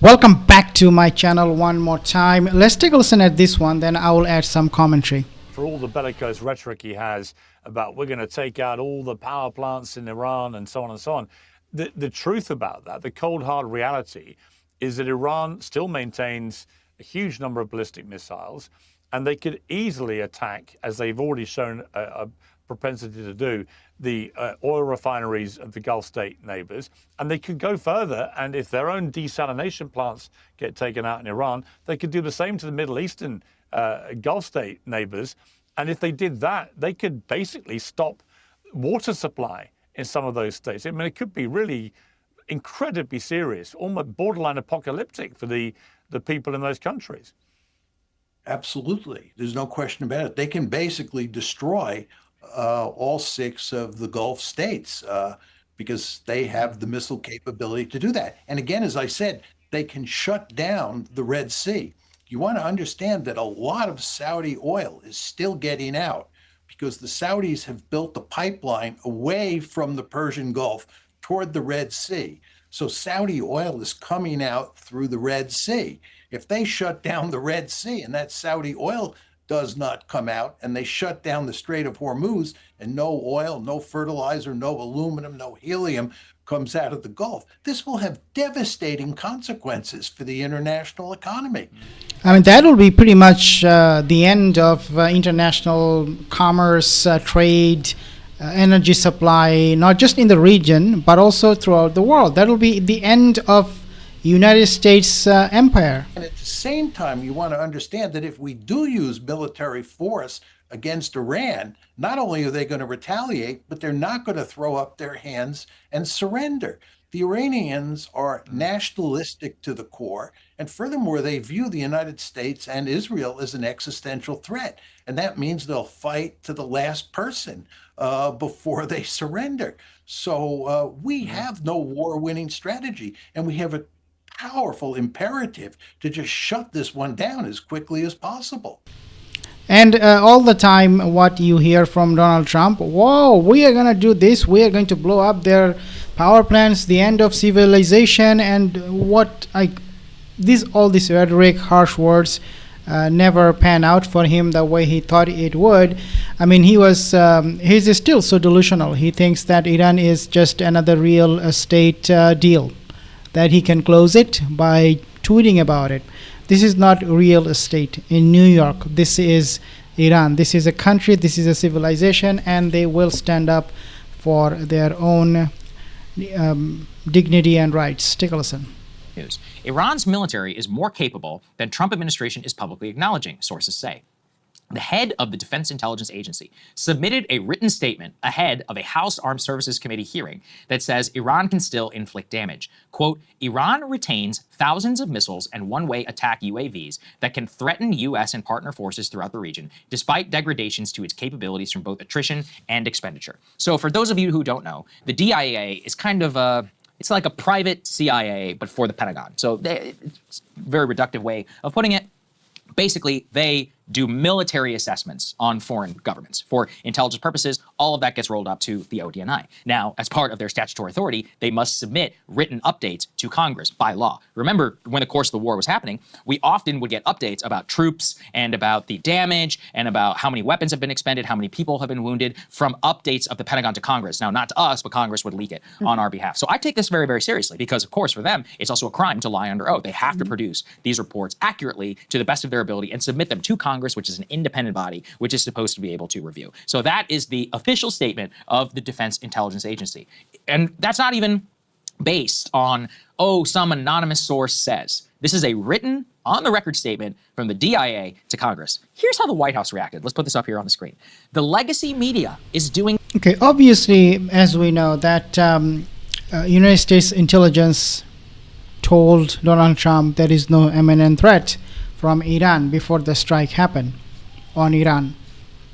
Welcome back to my channel one more time. Let's take a listen at this one, then I will add some commentary. For all the bellicose rhetoric he has about we're going to take out all the power plants in Iran and so on and so on, the truth about that, the cold hard reality, is that Iran still maintains a huge number of ballistic missiles, and they could easily attack, as they've already shown a propensity to do, the oil refineries of the Gulf state neighbors. And they could go further, and if their own desalination plants get taken out in Iran, they could do the same to the Middle Eastern Gulf state neighbors. And if they did that, they could basically stop water supply in some of those states. I mean, it could be really incredibly serious, almost borderline apocalyptic for the people in those countries. Absolutely. There's no question about it. They can basically destroy all 6 of the Gulf states because they have the missile capability to do that. And again, as I said, they can shut down the Red Sea. You want to understand that a lot of Saudi oil is still getting out because the Saudis have built a pipeline away from the Persian Gulf toward the Red Sea. So Saudi oil is coming out through the Red Sea. If they shut down the Red Sea and that Saudi oil does not come out, and they shut down the Strait of Hormuz, and no oil, no fertilizer, no aluminum, no helium comes out of the Gulf, this will have devastating consequences for the international economy. I mean, that will be pretty much the end of international commerce, trade, energy supply, not just in the region, but also throughout the world. That will be the end of United States empire. And at the same time, you want to understand that if we do use military force against Iran, not only are they going to retaliate, but they're not going to throw up their hands and surrender. The Iranians are nationalistic to the core, and furthermore, they view the United States and Israel as an existential threat. And that means they'll fight to the last person before they surrender. So we have no war-winning strategy, and we have a powerful imperative to just shut this one down as quickly as possible. And all the time what you hear from Donald Trump, whoa, we are going to do this, we are going to blow up their power plants, the end of civilization, and all this rhetoric, harsh words, never pan out for him the way he thought it would. I mean, he's still so delusional. He thinks that Iran is just another real estate deal, that he can close it by tweeting about it. This is not real estate in New York. This is Iran. This is a country, this is a civilization, and they will stand up for their own dignity and rights. Take a listen. News. Iran's military is more capable than Trump administration is publicly acknowledging, sources say. The head of the Defense Intelligence Agency submitted a written statement ahead of a House Armed Services Committee hearing that says Iran can still inflict damage. Quote, Iran retains thousands of missiles and one-way attack UAVs that can threaten U.S. and partner forces throughout the region, despite degradations to its capabilities from both attrition and expenditure. So for those of you who don't know, the DIA is kind of it's like a private CIA, but for the Pentagon. So it's a very reductive way of putting it. Basically, they do military assessments on foreign governments. For intelligence purposes, all of that gets rolled up to the ODNI. Now, as part of their statutory authority, they must submit written updates to Congress by law. Remember, when the course of the war was happening, we often would get updates about troops and about the damage and about how many weapons have been expended, how many people have been wounded from updates of the Pentagon to Congress. Now, not to us, but Congress would leak it on our behalf. So I take this very, very seriously because, of course, for them, it's also a crime to lie under oath. They have to produce these reports accurately to the best of their ability and submit them to Congress, which is an independent body, which is supposed to be able to review. So that is the official statement of the Defense Intelligence Agency. And that's not even based on, some anonymous source says. This is a written, on-the-record statement from the DIA to Congress. Here's how the White House reacted. Let's put this up here on the screen. The legacy media is doing... Okay, obviously, as we know, that United States intelligence told Donald Trump there is no imminent threat from Iran before the strike happened on Iran.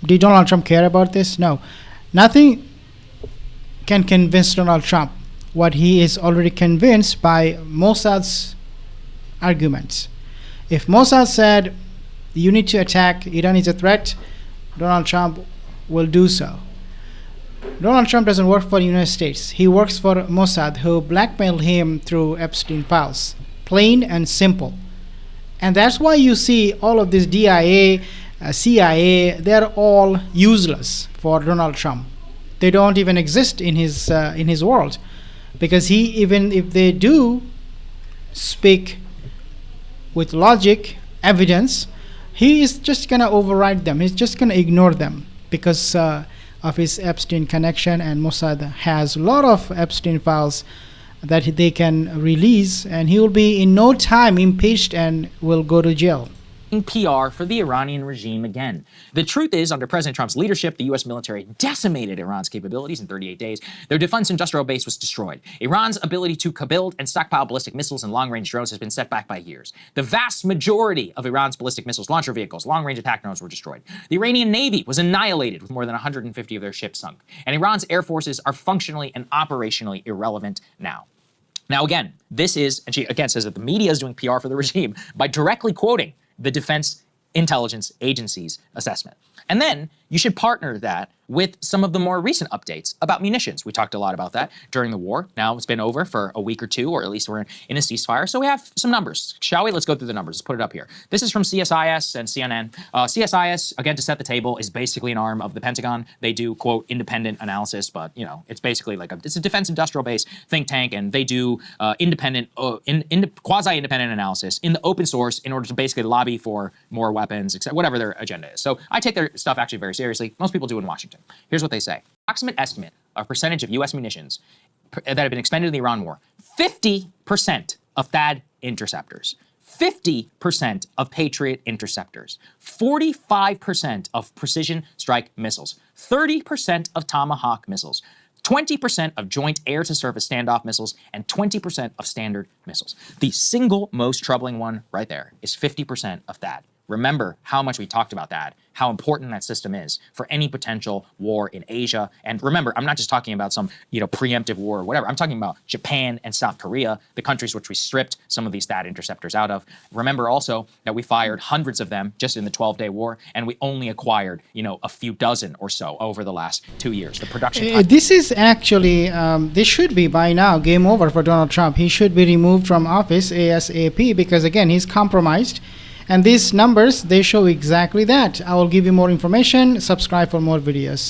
Did Donald Trump care about this? No. Nothing can convince Donald Trump what he is already convinced by Mossad's arguments. If Mossad said you need to attack, Iran is a threat, Donald Trump will do so. Donald Trump doesn't work for the United States. He works for Mossad, who blackmailed him through Epstein files. plain and simple. And that's why you see all of this DIA, CIA, they're all useless for Donald Trump. They don't even exist in his world, because he, even if they do speak with logic, evidence, he is just going to override them. He's just going to ignore them because of his Epstein connection, and Mossad has a lot of Epstein files that they can release, and he will be in no time impeached and will go to jail. PR for the Iranian regime again. The truth is, under President Trump's leadership, the U.S. military decimated Iran's capabilities in 38 days. Their defense industrial base was destroyed. Iran's ability to build and stockpile ballistic missiles and long-range drones has been set back by years. The vast majority of Iran's ballistic missiles, launcher vehicles, long-range attack drones were destroyed. The Iranian Navy was annihilated with more than 150 of their ships sunk. And Iran's air forces are functionally and operationally irrelevant now. Now, again, this is, and she again says that the media is doing PR for the regime by directly quoting the Defense Intelligence Agency's assessment. And then you should partner that with some of the more recent updates about munitions. We talked a lot about that during the war. Now it's been over for a week or two, or at least we're in a ceasefire. So we have some numbers. Shall we? Let's go through the numbers. Let's put it up here. This is from CSIS and CNN. CSIS, again, to set the table, is basically an arm of the Pentagon. They do, quote, independent analysis, but, you know, it's basically like it's a defense industrial base think tank, and they do quasi-independent analysis in the open source in order to basically lobby for more weapons, etc., whatever their agenda is. So I take their stuff actually very seriously. Most people do in Washington. Here's what they say. Approximate estimate of percentage of U.S. munitions that have been expended in the Iran war. 50% of THAAD interceptors. 50% of Patriot interceptors. 45% of precision strike missiles. 30% of Tomahawk missiles. 20% of joint air-to-surface standoff missiles, and 20% of standard missiles. The single most troubling one right there is 50% of THAAD. Remember how much we talked about that, how important that system is for any potential war in Asia. And remember, I'm not just talking about some, preemptive war or whatever. I'm talking about Japan and South Korea, the countries which we stripped some of these THAAD interceptors out of. Remember also that we fired hundreds of them just in the 12-day war, and we only acquired, a few dozen or so over the last 2 years. The production. This is actually, this should be by now game over for Donald Trump. He should be removed from office ASAP because, again, he's compromised. And these numbers, they show exactly that. I will give you more information. Subscribe for more videos.